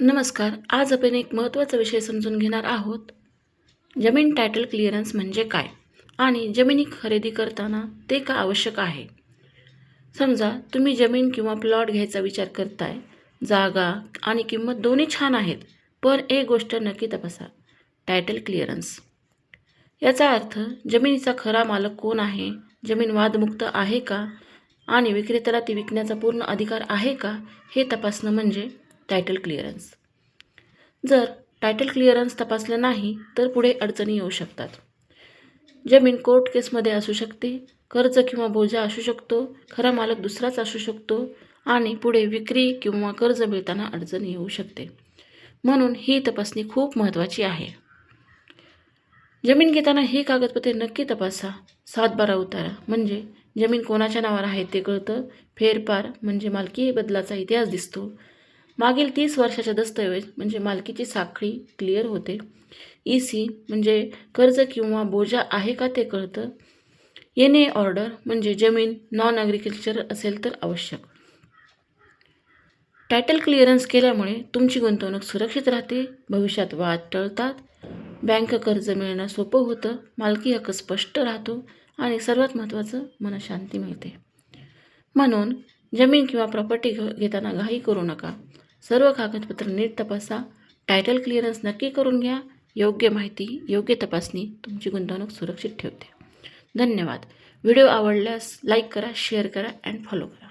नमस्कार. आज आपण एक महत्त्वाचा विषय समजून घेणार आहोत. जमीन टायटल क्लिअरन्स म्हणजे काय आणि जमिनी खरेदी करताना ते का आवश्यक आहे. समजा तुम्ही जमीन किंवा प्लॉट घ्यायचा विचार करताय. जागा आणि किंमत दोन्ही छान आहेत, पण एक गोष्ट नक्की तपासा, टायटल क्लिअरन्स. याचा अर्थ जमिनीचा खरा मालक कोण आहे, जमीन वादमुक्त आहे का आणि विक्रेत्याला ती विकण्याचा पूर्ण अधिकार आहे का, हे तपासणं म्हणजे टायटल क्लिअरन्स. जर टायटल क्लिअरन्स तपासलं नाही तर पुढे अडचणी येऊ शकतात. जमीन कोर्ट केसमध्ये असू शकते, कर्ज किंवा बोजा असू शकतो, खरा मालक दुसराच असू शकतो आणि पुढे विक्री किंवा कर्ज मिळताना अडचण येऊ शकते. म्हणून ही तपासणी खूप महत्त्वाची आहे. जमीन घेताना ही कागदपत्रे नक्की तपासा. 7/12 उतारा म्हणजे जमीन कोणाच्या नावावर आहे ते कळतं. फेरफार म्हणजे मालकी बदलाचा इतिहास दिसतो. मागील 30 वर्षाच्या दस्तऐवज म्हणजे मालकीची साखळी क्लिअर होते. EC म्हणजे कर्ज किंवा बोजा आहे का ते कळतं. NA ऑर्डर म्हणजे जमीन नॉन ॲग्रिकल्चर असेल तर आवश्यक. टायटल क्लिअरन्स केल्यामुळे तुमची गुंतवणूक सुरक्षित राहते, भविष्यात वाद टळतात, बँक कर्ज मिळणं सोपं होतं, मालकी हक्क स्पष्ट राहतो आणि सर्वात महत्त्वाचं मनशांती मिळते. म्हणून जमीन किंवा प्रॉपर्टी घेताना घाई करू नका. सर्व कागदपत्र नीट तपासा. टायटल क्लिअरन्स नक्की करून घ्या. योग्य माहिती, योग्य तपासणी तुमची गुंतवणूक सुरक्षित ठेवते. धन्यवाद. व्हिडिओ आवडल्यास लाईक करा, शेअर करा अँड फॉलो करा.